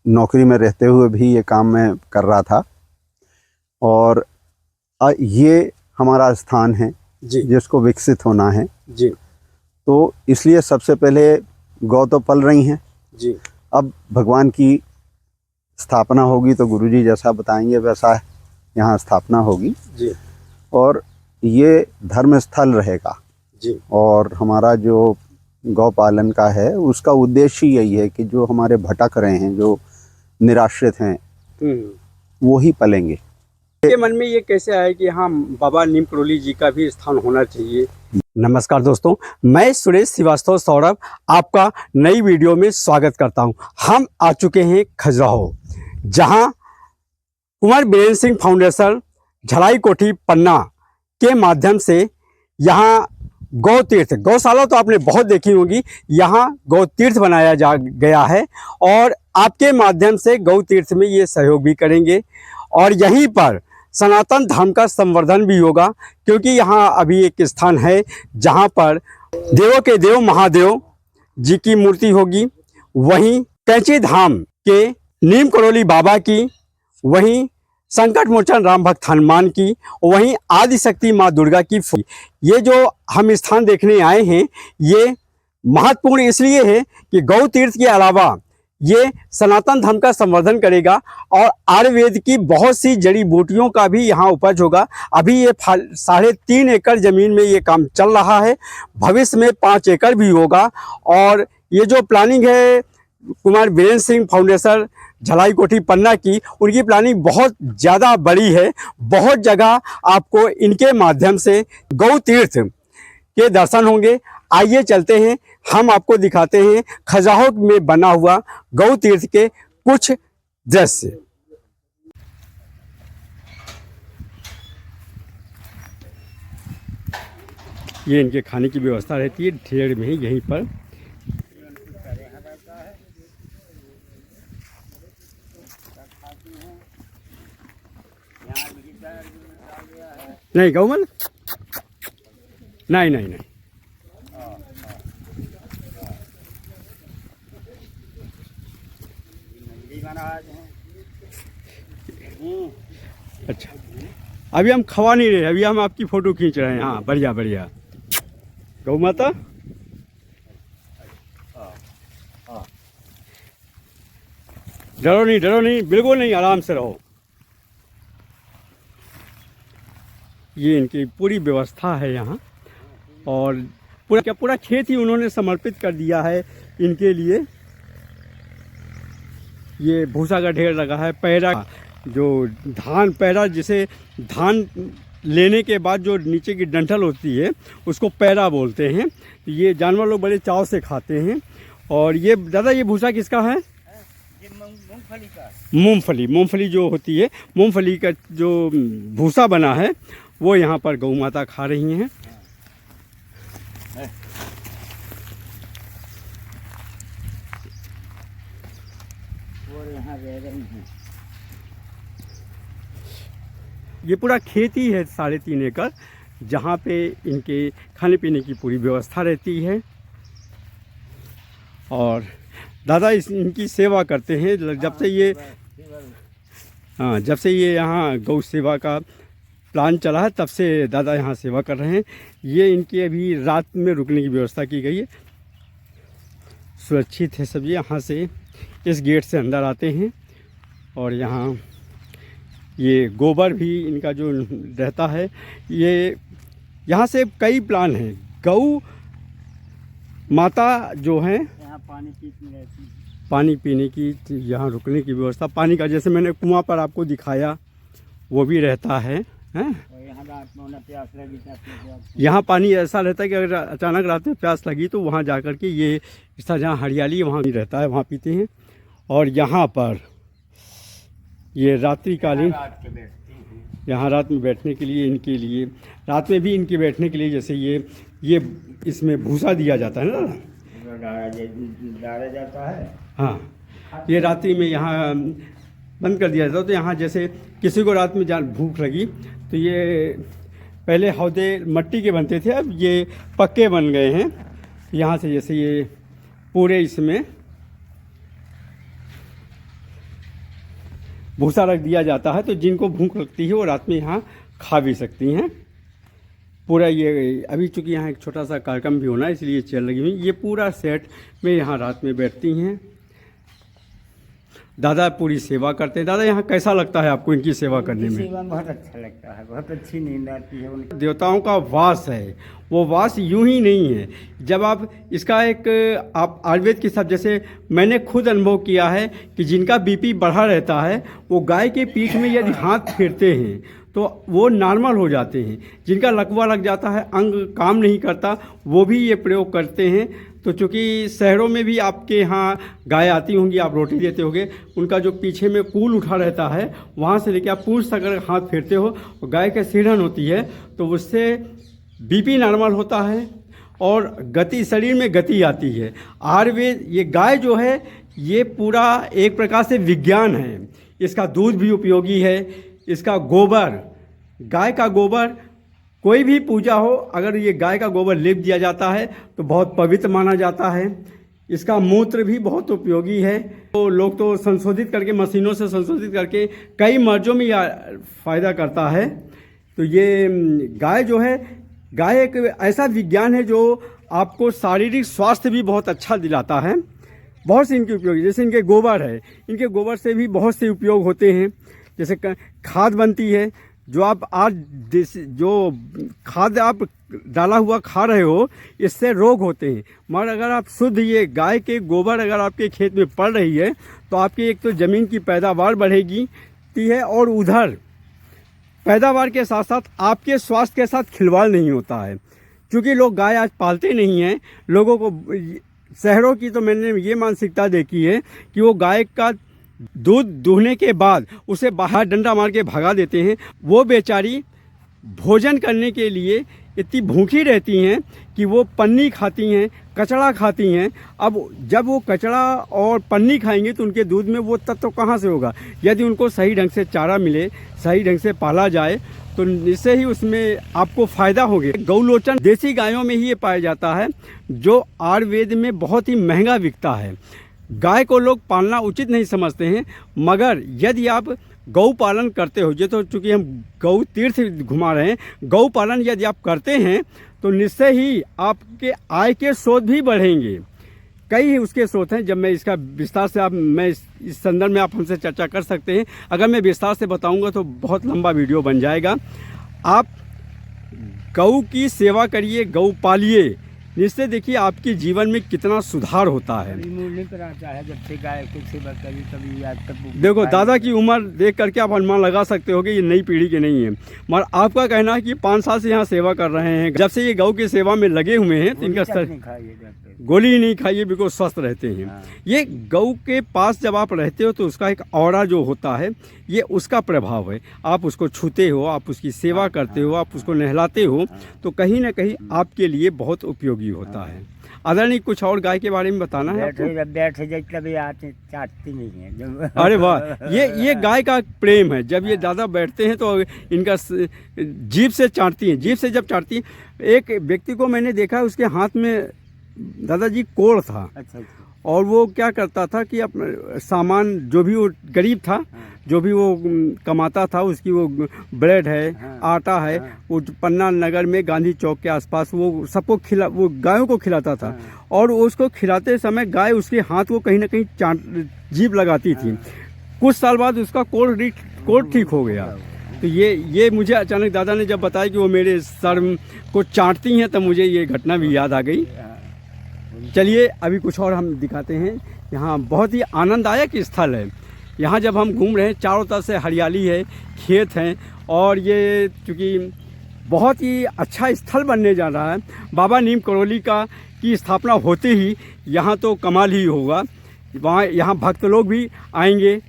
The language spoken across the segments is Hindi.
नौकरी में रहते हुए भी ये काम मैं कर रहा था। और ये हमारा स्थान है जी जिसको विकसित होना है। जी तो इसलिए सबसे पहले गौ तो पल रही हैं। जी अब भगवान की स्थापना होगी तो गुरुजी जैसा बताएंगे वैसा यहाँ स्थापना होगी। जी और ये धर्म स्थल रहेगा। जी और हमारा जो गौ पालन का है उसका उद्देश्य यही है कि जो हमारे भटक रहे हैं, जो निराश्रित हैं, वो ही पलेंगे। के मन में ये कैसे आया कि हाँ बाबा नीम करोली जी का भी स्थान होना चाहिए? नमस्कार दोस्तों, मैं सुरेश श्रीवास्तव सौरभ आपका नई वीडियो में स्वागत करता हूं। हम आ चुके हैं खजुराहो, जहां कुंवर बीरेंद्र सिंह फाउंडेशन झलाई कोठी पन्ना के माध्यम से यहाँ गौ तीर्थ, गौशाला तो आपने बहुत देखी होगी, यहाँ गौ तीर्थ बनाया जा गया है और आपके माध्यम से गौ तीर्थ में ये सहयोग भी करेंगे। और यहीं पर सनातन धर्म का संवर्धन भी होगा, क्योंकि यहाँ अभी एक स्थान है जहाँ पर देवों के देव महादेव जी की मूर्ति होगी, वहीं कैंची धाम के नीम करोली बाबा की, वहीं संकट मोचन राम भक्त हनुमान की, वहीं आदि शक्ति माँ दुर्गा की। ये जो हम स्थान देखने आए हैं ये महत्वपूर्ण इसलिए है कि गौ तीर्थ के अलावा ये सनातन धर्म का संवर्धन करेगा और आयुर्वेद की बहुत सी जड़ी बूटियों का भी यहाँ उपज होगा। अभी ये 3.5 एकड़ ज़मीन में ये काम चल रहा है, भविष्य में 5 एकड़ भी होगा। और ये जो प्लानिंग है कुंवर बीरेंद्र सिंह फाउंडेशन झलाई कोठी पन्ना की, उनकी प्लानिंग बहुत ज़्यादा बड़ी है। बहुत जगह आपको इनके माध्यम से गौ तीर्थ के दर्शन होंगे। आइए चलते हैं, हम आपको दिखाते हैं खजुराहो में बना हुआ गौ तीर्थ के कुछ दृश्य। ये इनके खाने की व्यवस्था रहती है ढेर में ही, यहीं पर। नहीं गौमल, नहीं नहीं नहीं, अच्छा अभी हम खवा नहीं रहे, अभी हम आपकी फोटो खींच रहे हैं। हाँ बढ़िया बढ़िया। गौ माता डरो नहीं, बिल्कुल नहीं, आराम से रहो। ये इनकी पूरी व्यवस्था है यहाँ, और पूरा खेत ही उन्होंने समर्पित कर दिया है इनके लिए। ये भूसा का ढेर लगा है, पैरा, जो धान पैरा, जिसे धान लेने के बाद जो नीचे की डंठल होती है उसको पैरा बोलते हैं। ये जानवर लोग बड़े चाव से खाते हैं। और ये दादा, ये भूसा किसका है? मूंगफली का। मूंगफली जो होती है, मूंगफली का जो भूसा बना है वो यहाँ पर गौ माता खा रही हैं। ये पूरा खेती है 3.5 एकड़, जहाँ पे इनके खाने पीने की पूरी व्यवस्था रहती है। और दादा इनकी सेवा करते हैं जब से ये यहाँ गौ सेवा का प्लान चला है, तब से दादा यहाँ सेवा कर रहे हैं। ये इनकी अभी रात में रुकने की व्यवस्था की गई है, सुरक्षित है सब। यहाँ से इस गेट से अंदर आते हैं और यहाँ ये गोबर भी इनका जो रहता है, ये यहाँ से कई प्लान हैं। गौ माता जो हैं, यहाँ पानी पीने की, यहाँ रुकने की व्यवस्था, पानी का जैसे मैंने कुआं पर आपको दिखाया वो भी रहता है। यहाँ पानी ऐसा रहता है कि अगर अचानक रात में प्यास लगी तो वहाँ जाकर के ये इस तरह जहाँ हरियाली वहाँ भी रहता है, वहाँ पीते हैं। और यहाँ पर ये रात्रिकालीन, यहाँ रात में बैठने के लिए, इनके लिए रात में भी इनके बैठने के लिए, जैसे ये इसमें भूसा दिया जाता है ना, डाला जाता है। हाँ, ये रात्रि में यहाँ बंद कर दिया जाता है। तो यहाँ जैसे किसी को रात में भूख लगी तो ये पहले हौदे मट्टी के बनते थे, अब ये पक्के बन गए हैं। यहाँ से जैसे ये पूरे इसमें भूसा रख दिया जाता है, तो जिनको भूख लगती है वो रात में यहाँ खा भी सकती हैं। पूरा ये अभी चूँकि यहाँ एक छोटा सा कार्यक्रम भी होना है इसलिए चल लगी हुई, ये पूरा सेट में यहाँ रात में बैठती हैं। दादा पूरी सेवा करते हैं। दादा यहाँ कैसा लगता है आपको इनकी सेवा करने में? सेवा में बहुत अच्छा लगता है, बहुत अच्छी नींद आती है उनकी। देवताओं का वास है, वो वास यूं ही नहीं है। जब आप इसका एक आप आयुर्वेद के हिसाब, जैसे मैंने खुद अनुभव किया है कि जिनका बीपी बढ़ा रहता है वो गाय के पीठ में यदि हाथ फेरते हैं तो वो नॉर्मल हो जाते हैं। जिनका लकवा लग जाता है, अंग काम नहीं करता, वो भी ये प्रयोग करते हैं। तो चूँकि शहरों में भी आपके यहाँ गाय आती होंगी, आप रोटी देते होंगे, उनका जो पीछे में कूल उठा रहता है वहाँ से लेकर आप पूंछ तक अगर हाथ फेरते हो और गाय का सीढ़न होती है तो उससे बीपी नॉर्मल होता है और गति, शरीर में गति आती है। आयुर्वेद, ये गाय जो है ये पूरा एक प्रकार से विज्ञान है। इसका दूध भी उपयोगी है, इसका गोबर, गाय का गोबर, कोई भी पूजा हो अगर ये गाय का गोबर लेप दिया जाता है तो बहुत पवित्र माना जाता है। इसका मूत्र भी बहुत उपयोगी है। तो लोग तो संशोधित करके, मशीनों से संशोधित करके कई मर्जों में फ़ायदा करता है। तो ये गाय जो है, गाय एक ऐसा विज्ञान है जो आपको शारीरिक स्वास्थ्य भी बहुत अच्छा दिलाता है। बहुत से इनके उपयोग, जैसे इनके गोबर है, इनके गोबर से भी बहुत से उपयोग होते हैं। जैसे खाद बनती है, जो आप आज जो खाद आप डाला हुआ खा रहे हो इससे रोग होते हैं। मगर अगर आप शुद्ध ये गाय के गोबर अगर आपके खेत में पड़ रही है तो आपकी एक तो ज़मीन की पैदावार बढ़ेगी है और उधर पैदावार के साथ साथ आपके स्वास्थ्य के साथ खिलवाड़ नहीं होता है। क्योंकि लोग गाय आज पालते नहीं हैं। लोगों को शहरों की तो मैंने ये मानसिकता देखी है कि वो गाय का दूध दूहने के बाद उसे बाहर डंडा मार के भगा देते हैं। वो बेचारी भोजन करने के लिए इतनी भूखी रहती हैं कि वो पन्नी खाती हैं, कचड़ा खाती हैं। अब जब वो कचड़ा और पन्नी खाएंगे तो उनके दूध में वो तत्व कहाँ से होगा? यदि उनको सही ढंग से चारा मिले, सही ढंग से पाला जाए तो इससे ही उसमें आपको फ़ायदा होगा। गौलोचन देसी गायों में ही ये पाया जाता है जो आयुर्वेद में बहुत ही महंगा बिकता है। गाय को लोग पालना उचित नहीं समझते हैं, मगर यदि आप गौ पालन करते हो, ये तो चूँकि हम गौ तीर्थ घुमा रहे हैं, गौ पालन यदि आप करते हैं तो निश्चय ही आपके आय के स्रोत भी बढ़ेंगे। कई उसके स्रोत हैं, जब मैं इसका विस्तार से मैं इस संदर्भ में आप हमसे चर्चा कर सकते हैं। अगर मैं विस्तार से बताऊंगा तो बहुत लंबा वीडियो बन जाएगा। आप गौ की सेवा करिए, गौ पालिए, जिससे देखिए आपके जीवन में कितना सुधार होता है। जब से गाय की सेवा करी तभी आज तक। देखो दादा की उम्र देख करके आप अनुमान लगा सकते हो कि ये नई पीढ़ी के नहीं है, मगर आपका कहना है कि 5 साल से यहाँ सेवा कर रहे हैं। जब से ये गौ की सेवा में लगे हुए हैं तो इनका गोली ही नहीं खाइए, बिल्कुल स्वस्थ रहते हैं। ये गौ के पास जब आप रहते हो तो उसका एक ऑरा जो होता है ये उसका प्रभाव है। आप उसको छूते हो, आप उसकी सेवा करते हो, आप उसको नहलाते हो तो कहीं ना कहीं आपके लिए बहुत उपयोगी होता है। आदरणीय, कुछ और गाय के बारे में बताना है आपको? चाटती नहीं है। अरे वाह, ये गाय का प्रेम है। जब ये दादा बैठते हैं तो इनका जीभ से चाटती हैं। जीभ से जब चाटती हैं, एक व्यक्ति को मैंने देखा उसके हाथ में दादाजी कोड़ था। अच्छा। और वो क्या करता था कि अपना सामान, जो भी वो गरीब था, जो भी वो कमाता था, उसकी वो ब्रेड है, आटा है, वो पन्ना नगर में गांधी चौक के आसपास वो सबको वो गायों को खिलाता था। और उसको खिलाते समय गाय उसके हाथ को कहीं ना कहीं जीभ लगाती थी। कुछ साल बाद उसका कोड़ ठीक हो गया। तो ये मुझे अचानक दादा ने जब बताया कि वो मेरे सर को चाटती हैं तब मुझे ये घटना भी याद आ गई। चलिए अभी कुछ और हम दिखाते हैं। यहाँ बहुत ही आनंददायक स्थल है। यहाँ जब हम घूम रहे हैं चारों तरफ से हरियाली है, खेत हैं, और ये चूँकि बहुत ही अच्छा स्थल बनने जा रहा है। बाबा नीम करौली की स्थापना होते ही यहाँ तो कमाल ही होगा। यहाँ भक्त लोग भी आएंगे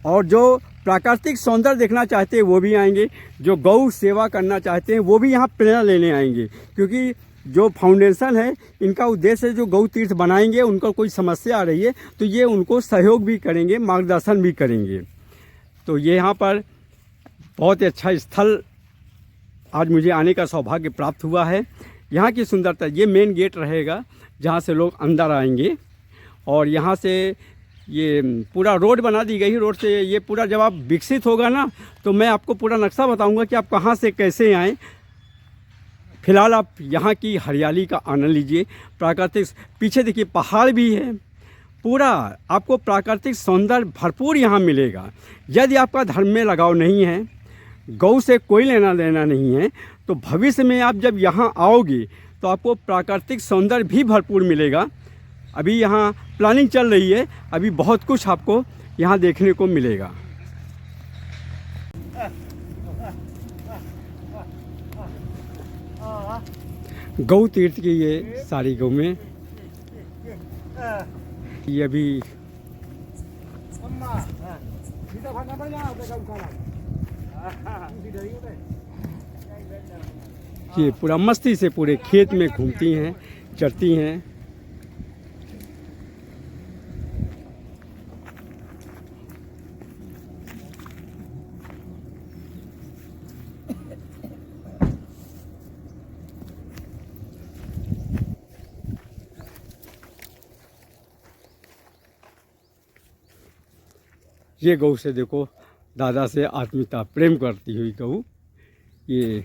और जो प्राकृतिक सौंदर्य देखना चाहते हैं वो भी आएंगे, जो गौ सेवा करना चाहते हैं वो भी यहाँ प्रेरणा लेने आएंगे। क्योंकि जो फाउंडेशन है इनका उद्देश्य है जो गौ तीर्थ बनाएंगे, उनको कोई समस्या आ रही है तो ये उनको सहयोग भी करेंगे, मार्गदर्शन भी करेंगे। तो ये यहाँ पर बहुत ही अच्छा स्थल आज मुझे आने का सौभाग्य प्राप्त हुआ है। यहाँ की सुंदरता, ये मेन गेट रहेगा जहाँ से लोग अंदर आएंगे और यहाँ से ये पूरा रोड बना दी गई। रोड से ये पूरा जब आप विकसित होगा ना तो मैं आपको पूरा नक्शा बताऊंगा कि आप कहाँ से कैसे आएँ। फिलहाल आप यहाँ की हरियाली का आनंद लीजिए। प्राकृतिक पीछे देखिए पहाड़ भी है, पूरा आपको प्राकृतिक सौंदर्य भरपूर यहाँ मिलेगा। यदि आपका धर्म में लगाव नहीं है, गौ से कोई लेना देना नहीं है, तो भविष्य में आप जब यहाँ आओगे तो आपको प्राकृतिक सौंदर्य भी भरपूर मिलेगा। अभी यहाँ प्लानिंग चल रही है, अभी बहुत कुछ आपको यहाँ देखने को मिलेगा। गौ तीर्थ की ये सारी गौ में ये अभी ये पूरा मस्ती से पूरे खेत में घूमती हैं, चरती हैं। ये गौ से देखो, दादा से आत्मीयता प्रेम करती हुई गौ। ये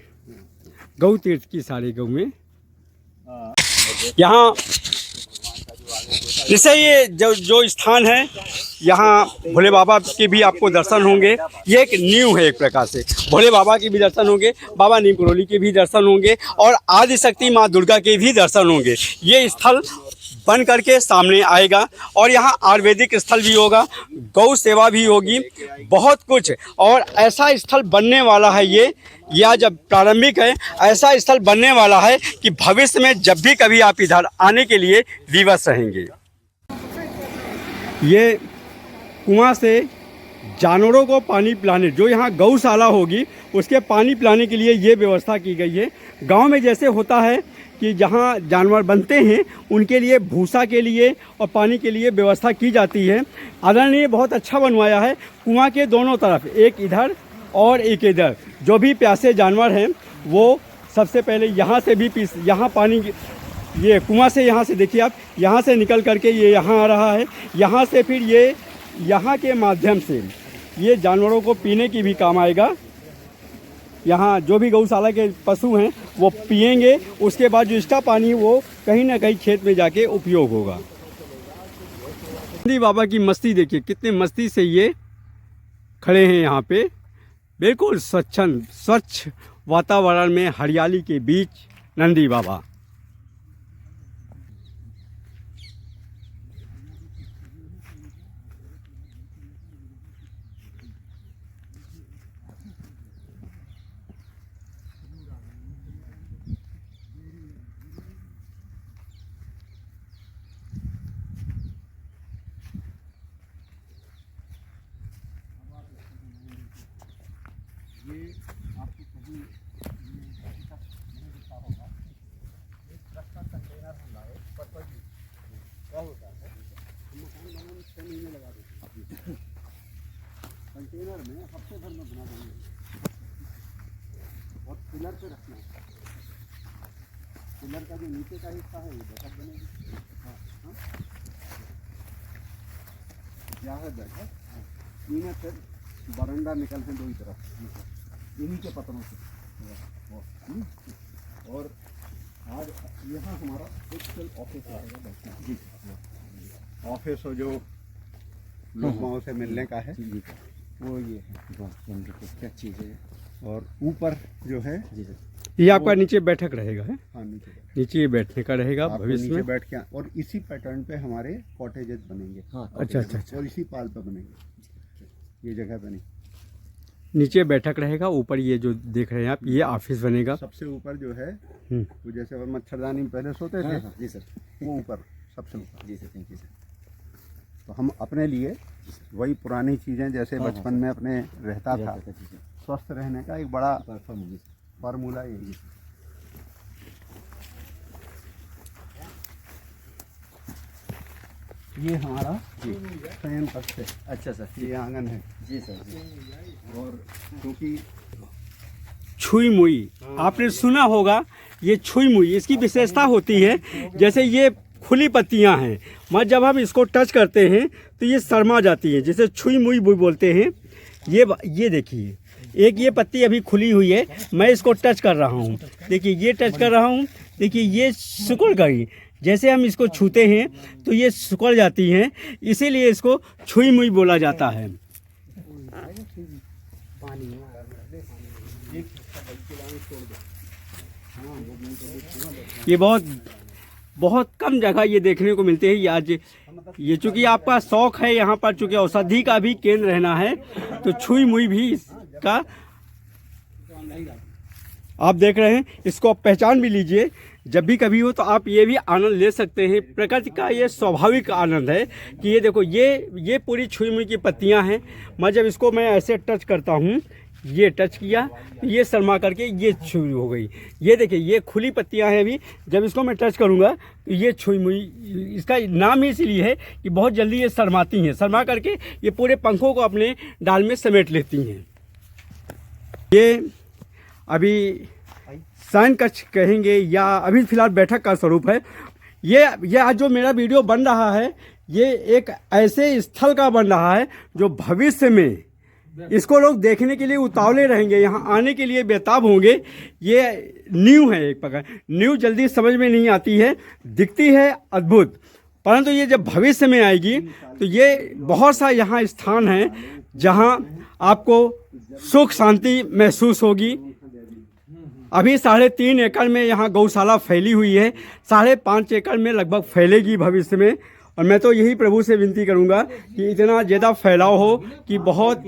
गौ तीर्थ की सारी गौ में यहाँ जैसे ये जो स्थान है, यहाँ भोले बाबा के भी आपको दर्शन होंगे। ये एक न्यू है, एक प्रकार से भोले बाबा के भी दर्शन होंगे, बाबा नीम करोली के भी दर्शन होंगे और आदि शक्ति माँ दुर्गा के भी दर्शन होंगे। ये स्थल बन करके सामने आएगा और यहाँ आयुर्वेदिक स्थल भी होगा, गौ सेवा भी होगी, बहुत कुछ। और ऐसा स्थल बनने वाला है ये, या जब प्रारंभिक है, ऐसा स्थल बनने वाला है कि भविष्य में जब भी कभी आप इधर आने के लिए विवश रहेंगे। ये कुआं से जानवरों को पानी पिलाने, जो यहाँ गौशाला होगी उसके पानी पिलाने के लिए ये व्यवस्था की गई है। गांव में जैसे होता है कि जहाँ जानवर बनते हैं उनके लिए भूसा के लिए और पानी के लिए व्यवस्था की जाती है। आदरणीय बहुत अच्छा बनवाया है। कुआं के दोनों तरफ, एक इधर और एक इधर, जो भी प्यासे जानवर हैं वो सबसे पहले यहाँ से भी यहाँ पानी, ये कुआं से यहाँ से देखिए आप, यहाँ से निकल करके ये यहाँ आ रहा है। यहाँ से फिर ये यहाँ के माध्यम से ये जानवरों को पीने की भी काम आएगा। यहाँ जो भी गौशाला के पशु हैं वो पिएंगे, उसके बाद जो इसका पानी वो कहीं ना कहीं खेत में जाके उपयोग होगा। नंदी बाबा की मस्ती देखिए, कितने मस्ती से ये खड़े हैं यहाँ पे, बिल्कुल स्वच्छ वातावरण में, हरियाली के बीच नंदी बाबा। ये आपको कभी अभी तक नहीं दिखा होगा, एक ट्रक का कंटेनर हम लाए पर्पज। क्या होता है, हम मकान बनाने में 6 महीने लगा देते हैं, कंटेनर में हफ्ते भर में बना देंगे और पिलर पे रखना है। पिलर का जो नीचे का हिस्सा है ये बैठक बनेगी। हाँ, क्या है बैठक, इन्हें फिर बरंडा निकलते हैं दो ही तरफ इन्हीं के पत्रों से। और आज यहाँ हमारा एक्चुअल ऑफिस रहेगा। जी, ऑफिस हो जो लोगों से मिलने का है वो ये है, क्या चीज़ है। और ऊपर जो है ये आपका नीचे बैठक रहेगा है। हाँ, नीचे बैठने का रहेगा भविष्य में, बैठ के। और इसी पैटर्न पे हमारे कॉटेजेस बनेंगे। हाँ, अच्छा। और इसी पाल पे बनेंगे, ये जगह बनी, नीचे बैठक रहेगा, ऊपर ये जो देख रहे हैं आप ये ऑफिस बनेगा। सबसे ऊपर जो है वो जैसे और मच्छरदानी में पहले सोते थे। हाँ, जी सर, वो ऊपर सबसे ऊपर। जी सर, थैंक यू सर। तो हम अपने लिए वही पुरानी चीज़ें जैसे बचपन में अपने रहता था, स्वस्थ रहने का एक बड़ा फार्मूला यही। ये हमारा शयन कक्ष है। अच्छा सर, ये आंगन है। जी सर, जी। और क्योंकि छुई मुई आपने सुना होगा, ये छुई मुई इसकी विशेषता होती है। जैसे ये खुली पत्तियां हैं, मगर जब हम इसको टच करते हैं तो ये शर्मा जाती है, जिसे छुई मुई बोलते हैं। ये देखिए, एक ये पत्ती अभी खुली हुई है, मैं इसको टच कर रहा हूँ, देखिए ये टच कर रहा हूँ, देखिए ये सिकुड़ गई। जैसे हम इसको छूते हैं तो ये सिकुड़ जाती हैं, इसीलिए इसको छुई मुई बोला जाता है। ये बहुत कम जगह ये देखने को मिलते हैं। आज ये चूँकि आपका शौक़ है, यहाँ पर चूँकि औषधि का भी केंद्र रहना है, तो छुई मुई भी इसका आप देख रहे हैं, इसको आप पहचान भी लीजिए। जब भी कभी हो तो आप ये भी आनंद ले सकते हैं। प्रकृति का ये स्वाभाविक आनंद है कि ये देखो, ये पूरी छुई मुई की पत्तियां हैं। मैं जब इसको मैं ऐसे टच करता हूँ, ये टच किया तो ये शर्मा करके ये छुई हो गई। ये देखिए, ये खुली पत्तियां हैं। अभी जब इसको मैं टच करूँगा तो ये छुई मुई, इसका नाम ही इसीलिए है कि बहुत जल्दी ये शर्माती हैं। शर्मा करके ये पूरे पंखों को अपने डाल में समेट लेती हैं। ये अभी शयन कक्ष कहेंगे या अभी फ़िलहाल बैठक का स्वरूप है। ये आज जो मेरा वीडियो बन रहा है, ये एक ऐसे स्थल का बन रहा है जो भविष्य में इसको लोग देखने के लिए उतावले रहेंगे, यहाँ आने के लिए बेताब होंगे। ये न्यू है, एक प्रकार न्यू जल्दी समझ में नहीं आती है, दिखती है अद्भुत, परंतु ये जब भविष्य में आएगी तो ये बहुत सा यहाँ स्थान है जहाँ आपको सुख शांति महसूस होगी। अभी 3.5 एकड़ में यहाँ गौशाला फैली हुई है, 5.5 एकड़ में लगभग फैलेगी भविष्य में। और मैं तो यही प्रभु से विनती करूँगा कि इतना ज़्यादा फैलाव हो कि बहुत। और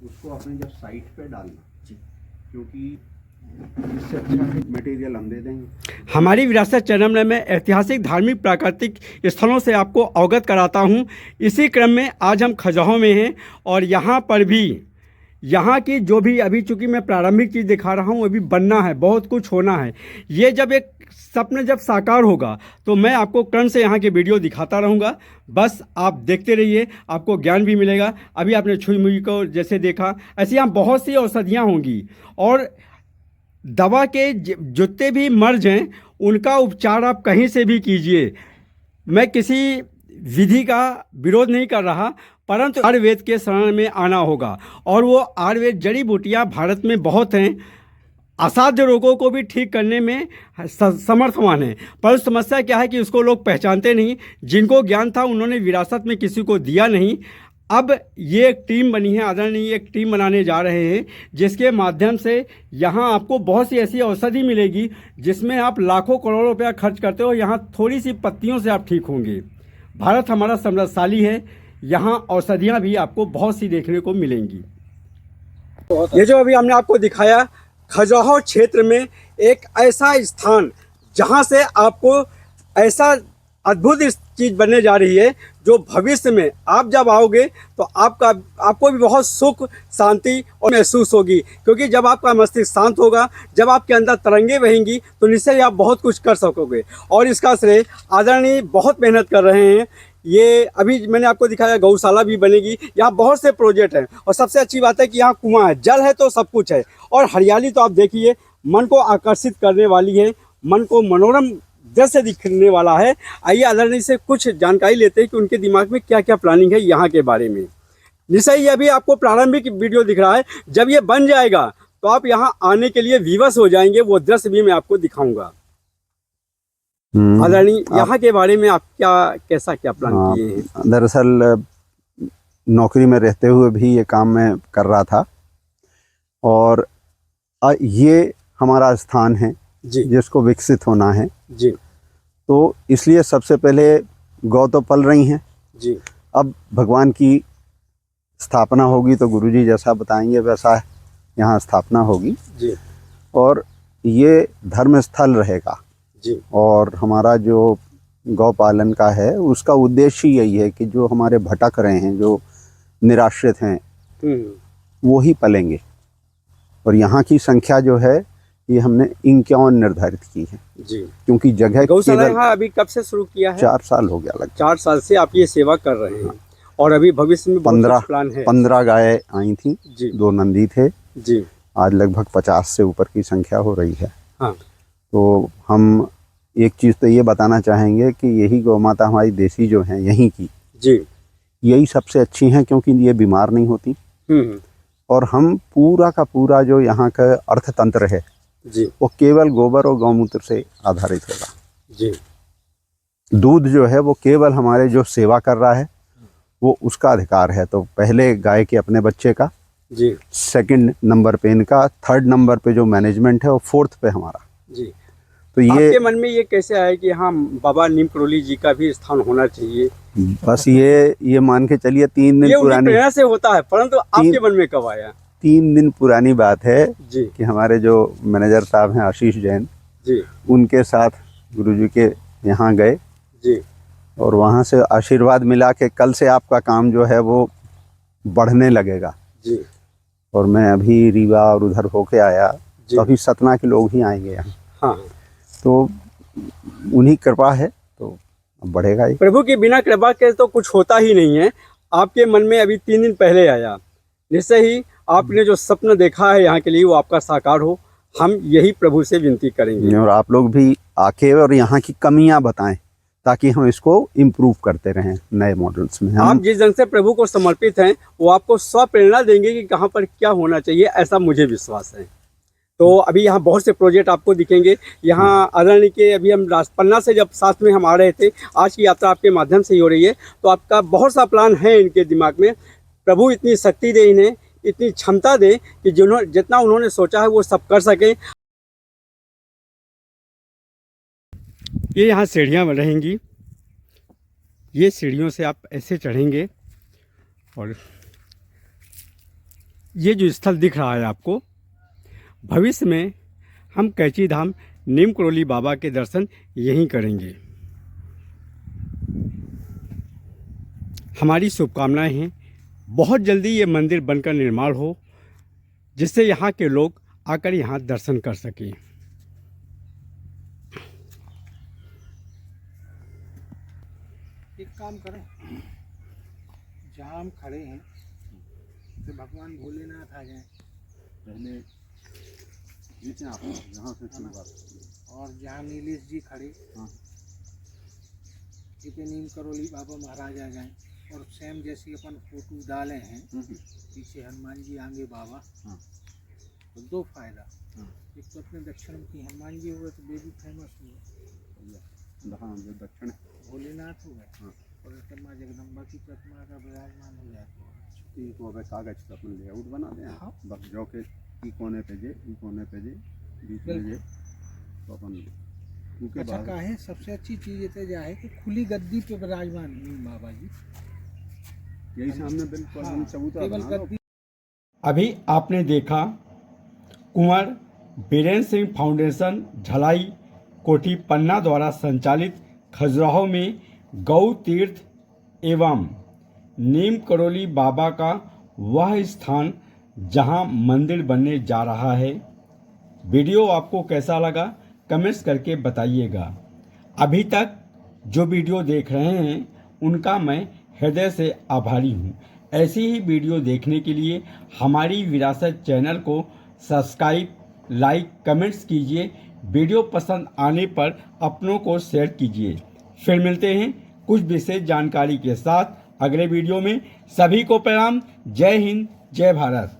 उसको अपने जब साइट पे डालना, क्योंकि इससे अच्छा मटेरियल हम दे देंगे। हमारी विरासत चैनल में ऐतिहासिक, धार्मिक, प्राकृतिक स्थलों से आपको अवगत कराता हूँ। इसी क्रम में आज हम खजुराहो में हैं और यहाँ पर भी यहाँ की जो भी अभी चूँकि मैं प्रारंभिक चीज़ दिखा रहा हूँ, अभी बनना है, बहुत कुछ होना है। ये जब एक सपना जब साकार होगा तो मैं आपको क्रम से यहाँ के वीडियो दिखाता रहूँगा। बस आप देखते रहिए, आपको ज्ञान भी मिलेगा। अभी आपने छुई मुई को जैसे देखा, ऐसे यहाँ बहुत सी औषधियाँ होंगी और दवा के जितने भी मर्ज हैं उनका उपचार आप कहीं से भी कीजिए। मैं किसी विधि का विरोध नहीं कर रहा, परंतु आयुर्वेद के शरण में आना होगा। और वो आयुर्वेद जड़ी बूटियाँ भारत में बहुत हैं, असाध्य रोगों को भी ठीक करने में समर्थवान है। पर समस्या क्या है कि उसको लोग पहचानते नहीं। जिनको ज्ञान था उन्होंने विरासत में किसी को दिया नहीं। अब ये एक टीम बनी है, आदरणीय एक टीम बनाने जा रहे हैं, जिसके माध्यम से यहाँ आपको बहुत सी ऐसी औषधि मिलेगी जिसमें आप लाखों करोड़ों रुपया खर्च करते हो, यहाँ थोड़ी सी पत्तियों से आप ठीक होंगे। भारत हमारा समृद्धशाली है, यहाँ औषधियाँ भी आपको बहुत सी देखने को मिलेंगी। ये जो अभी हमने आपको दिखाया, खजुराहो क्षेत्र में एक ऐसा स्थान जहाँ से आपको ऐसा अद्भुत चीज़ बनने जा रही है जो भविष्य में आप जब आओगे तो आपको भी बहुत सुख शांति और महसूस होगी। क्योंकि जब आपका मस्तिष्क शांत होगा, जब आपके अंदर तरंगे बहेंगी, तो निश्चय ही आप बहुत कुछ कर सकोगे। और इसका श्रेय आदरणीय बहुत मेहनत कर रहे हैं। ये अभी मैंने आपको दिखाया, गौशाला भी बनेगी, यहाँ बहुत से प्रोजेक्ट हैं। और सबसे अच्छी बात है कि यहाँ कुआं है, जल है तो सब कुछ है। और हरियाली तो आप देखिए, मन को आकर्षित करने वाली है, मन को मनोरम दृश्य दिखने वाला है। आइए आदरणीय से कुछ जानकारी लेते हैं कि उनके दिमाग में क्या क्या प्लानिंग है यहाँ के बारे में। निश्चय ये अभी आपको प्रारंभिक वीडियो दिख रहा है, जब ये बन जाएगा तो आप यहाँ आने के लिए विवश हो जाएंगे। वो दृश्य भी मैं आपको दिखाऊंगा। आदरणीय, यहाँ के बारे में आप कैसा प्लान किए हैं? दरअसल नौकरी में रहते हुए भी ये काम मैं कर रहा था और ये हमारा स्थान है जी, जिसको विकसित होना है जी। तो इसलिए सबसे पहले गौ तो पल रही हैं जी। अब भगवान की स्थापना होगी तो गुरुजी जैसा बताएंगे वैसा यहाँ स्थापना होगी जी। और ये धर्म स्थल रहेगा जी। और हमारा जो गौ पालन का है उसका उद्देश्य यही है कि जो हमारे भटक रहे हैं, जो निराश्रित हैं, वो ही पलेंगे। और यहाँ की संख्या जो है ये हमने 51 निर्धारित की है जी। क्योंकि जगह गौशाला यहाँ अभी कब से शुरू किया है? 4 साल हो गया लगभग। 4 साल से आप ये सेवा कर रहे हैं और अभी भविष्य में 15 प्लान है। 15 गाय आई थी जी। 2 नंदी थे जी। आज लगभग 50 से ऊपर की संख्या हो रही है। हाँ। तो हम एक चीज़ तो ये बताना चाहेंगे कि यही गौ माता हमारी देसी जो हैं यहीं की, जी। यही सबसे अच्छी हैं क्योंकि ये बीमार नहीं होती। और हम पूरा का पूरा जो यहाँ का अर्थतंत्र है जी वो केवल गोबर और गौमूत्र से आधारित होगा। जी। दूध जो है वो केवल हमारे जो सेवा कर रहा है वो उसका अधिकार है। तो पहले गाय के अपने बच्चे का, जी सेकंड नंबर पे इनका, थर्ड नंबर पे जो मैनेजमेंट है, और फोर्थ पे हमारा। जी। तो ये आपके मन में ये कैसे आया कि हाँ बाबा नीम करोली जी का भी स्थान होना चाहिए? बस ये मान के चलिए 3 दिन ये उनकी पुरानी, प्रेरणा से होता है, परंतु आपके मन में कब आया? 3 दिन पुरानी बात है जी कि हमारे जो मैनेजर साहब हैं आशीष जैन, जी उनके साथ गुरुजी के यहाँ गए जी और वहाँ से आशीर्वाद मिला कि कल से आपका काम जो है वो बढ़ने लगेगा। जी। और मैं अभी रीवा और उधर होके आया जी। तो अभी सतना के लोग ही आएंगे यहाँ। हाँ, तो उन्हीं कृपा है तो अब बढ़ेगा ही। प्रभु की बिना कृपा के तो कुछ होता ही नहीं है। आपके मन में अभी 3 दिन पहले आया, निश्चय ही आपने जो स्वप्न देखा है यहाँ के लिए वो आपका साकार हो, हम यही प्रभु से विनती करेंगे। और आप लोग भी आके और यहाँ की कमियां बताएं ताकि हम इसको इम्प्रूव करते रहें नए मॉडल्स में। आप जिस ढंग से प्रभु को समर्पित हैं वो आपको स्व प्रेरणा देंगे कि कहाँ पर क्या होना चाहिए, ऐसा मुझे विश्वास है। तो अभी यहाँ बहुत से प्रोजेक्ट आपको दिखेंगे। यहाँ अरण्य के अभी हम पन्ना से जब साथ में हम आ रहे थे, आज की यात्रा आपके माध्यम से ही हो रही है, तो आपका बहुत सा प्लान है इनके दिमाग में। प्रभु इतनी शक्ति दे, इन्हें इतनी क्षमता दे कि जितना उन्होंने सोचा है वो सब कर सकें। ये यहाँ सीढ़ियाँ रहेंगी, ये सीढ़ियों से आप ऐसे चढ़ेंगे और ये जो स्थल दिख रहा है आपको, भविष्य में हम कैची धाम नीम करोली बाबा के दर्शन यहीं करेंगे। हमारी शुभकामनाएं हैं बहुत जल्दी ये मंदिर बनकर निर्माण हो, जिससे यहाँ के लोग आकर यहाँ दर्शन कर सकें। एक काम करें, जहाँ हम खड़े हैं तो भगवान भोलेनाथ आ जाए पहले यहाँ से शुरुआत। और जहाँ नीलेश जी खड़े, हाँ। इतने नीम करोली बाबा महाराज आ जाएं और सेम जैसी अपन फोटो डाले हैं, पीछे हनुमान जी आगे बाबा, हाँ। तो 2 फायदा। हाँ। एक तो अपने दक्षिण की हनुमान जी हुए तो बेबी फेमस हुए, हाँ, जो दक्षिण भोलेनाथ हो गए, हाँ। और माँ जगदम्बा की प्रतिमा का विराजमान हो जाती है। को अब कागज का अपन लेआउट बना दें। हाँ। बस जो के ई कोने पे जे, ई कोने पे जे, बीच में जे, तो अपन उनके अच्छा बाद का है सबसे अच्छी चीज़ ये जा है कि खुली गद्दी पे विराजमान हुई बाबा जी, यही सामने बिल्कुल हम चबूतरा केवल बना लो। गद्दी। अभी आपने देखा कुंवर बीरेन्द्र सिंह फाउंडेशन झलाई कोठी पन्ना द्वारा संचालित खजुराहो में गौ तीर्थ एवं नीम करोली बाबा का वह स्थान जहां मंदिर बनने जा रहा है। वीडियो आपको कैसा लगा कमेंट्स करके बताइएगा। अभी तक जो वीडियो देख रहे हैं उनका मैं हृदय से आभारी हूं। ऐसी ही वीडियो देखने के लिए हमारी विरासत चैनल को सब्सक्राइब, लाइक, कमेंट्स कीजिए। वीडियो पसंद आने पर अपनों को शेयर कीजिए। फिर मिलते हैं कुछ विशेष जानकारी के साथ अगले वीडियो में। सभी को प्रणाम। जय हिंद, जय भारत।